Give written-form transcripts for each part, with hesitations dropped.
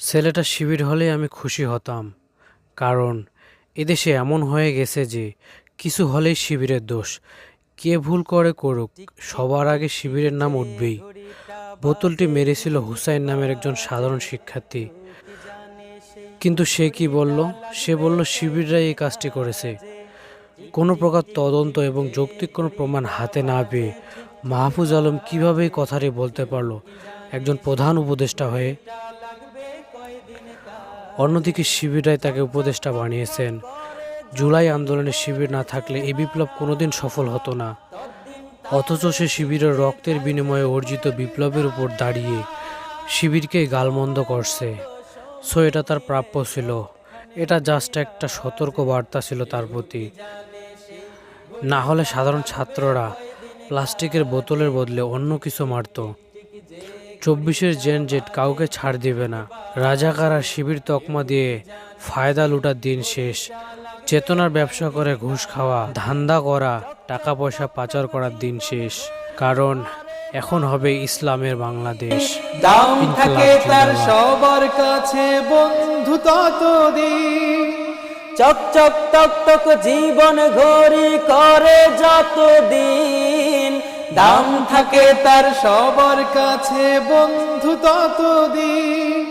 ছেলেটা শিবির হলেই আমি খুশি হতাম। কারণ এদেশে এমন হয়ে গেছে যে কিছু হলেই শিবিরের দোষ। কে ভুল করে করুক, সবার আগে শিবিরের নাম উঠবেই। বোতলটি মেরেছিল হুসাইন নামের একজন সাধারণ শিক্ষার্থী। কিন্তু সে কি বলল? সে বলল শিবিররাই এই কাজটি করেছে। কোনো প্রকার তদন্ত এবং যৌক্তিক কোনো প্রমাণ হাতে না পেয়ে মাহফুজ আলম কিভাবে এই কথাটি বলতে পারলো একজন প্রধান উপদেষ্টা হয়ে? অন্যদিকে শিবিরাই তাকে উপদেষ্টা বানিয়েছেন। জুলাই আন্দোলনে শিবির না থাকলে এই বিপ্লব কোনোদিন সফল হতো না। অথচ সে শিবিরের রক্তের বিনিময়ে অর্জিত বিপ্লবের উপর দাঁড়িয়ে শিবিরকে গালমন্দ করছে। সো এটা তার প্রাপ্য ছিল। এটা জাস্ট একটা সতর্ক বার্তা ছিল তার প্রতি। না হলে সাধারণ ছাত্ররা প্লাস্টিকের বোতলের বদলে অন্য কিছু মারত। 24-এর জেন জেট কাউকে ছাড় দিবে না। রাজাকার আর শিবির তকমা দিয়ে ফায়দা লুটার দিন শেষ। চেতনার ব্যবসা করে ঘুষ খাওয়া, ধান্দা করা, টাকা পয়সা পাচার করার দিন শেষ। কারণ এখন হবে ইসলামের বাংলাদেশ। দাম থাকে ইনকলাব তার জিন্দাবাদ। সবার কাছে বন্ধু ততদিন, চক চক টক টক জীবন ঘড়ি করে যতদিন। দাম থাকে তার সবার কাছে বন্ধু ততদিন,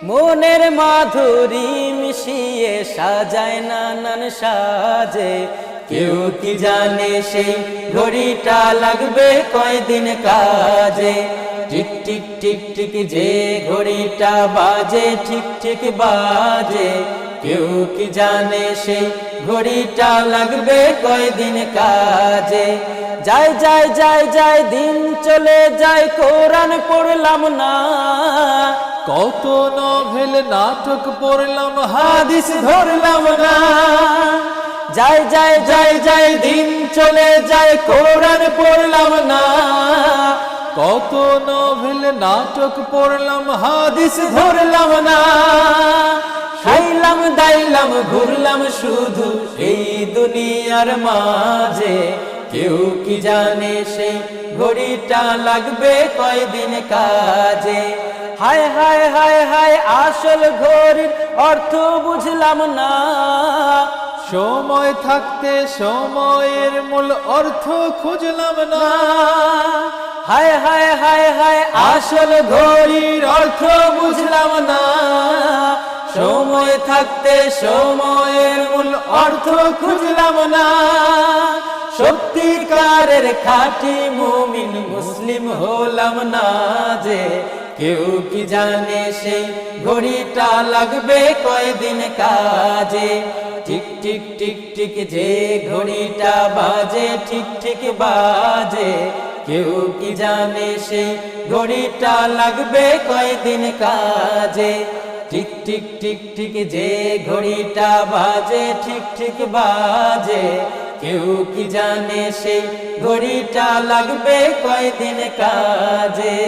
মনের মাধুরী মিশিয়ে সাজায় নানান সাজে। কেউ কি জানে সেই ঘড়িটা লাগবে কয়দিন কাজে। টিক টিক টিক টিক যে ঘড়িটা বাজে ঠিক ঠিক বাজে। কেউ কি জানে সেই ঘড়িটা লাগবে কয়দিন কাজে। যায় যায় যায় যায় দিন চলে যায়, কোরআন পড়লাম না। কত নভেল নাটক পড়লাম, হাদিস ধরলাম না। যায় যায় যায় যায় দিন চলে যায়, কোরআন পড়লাম না। কত নভেল নাটক পড়লাম, হাদিস ধরলাম না। খাইলাম দাইলাম ঘুরলাম শুধু এই দুনিয়ার মাঝে। কেউ কি জানে সেই ঘড়িটা লাগবে কয়দিন কাজে। হায় হায় হায় হায় আসল ঘড়ির অর্থ বুঝলাম না। সময় থাকতে সময়ের মূল অর্থ খুঁজলাম না। হায় হায় হায় হায় আসল ঘড়ির অর্থ বুঝলাম না। সময় থাকতে সময়ের মূল অর্থ খুঁজলাম না। সত্যিকারের খাঁটি মুমিন মুসলিম হলাম না যে। কেউ কি জানে সেই ঘড়িটা লাগবে কয়দিন কাজে। টিক টিক টিক টিক যে ঘড়িটা বাজে ঠিক ঠিক বাজে। কেউ কি জানে সেই ঘড়িটা লাগবে কয়দিন কাজে। টিক টিক টিক টিক যে ঘড়িটা বাজে ঠিক ঠিক বাজে। কেউ কি জানে সেই ঘড়িটা লাগবে কয়দিন কাজে।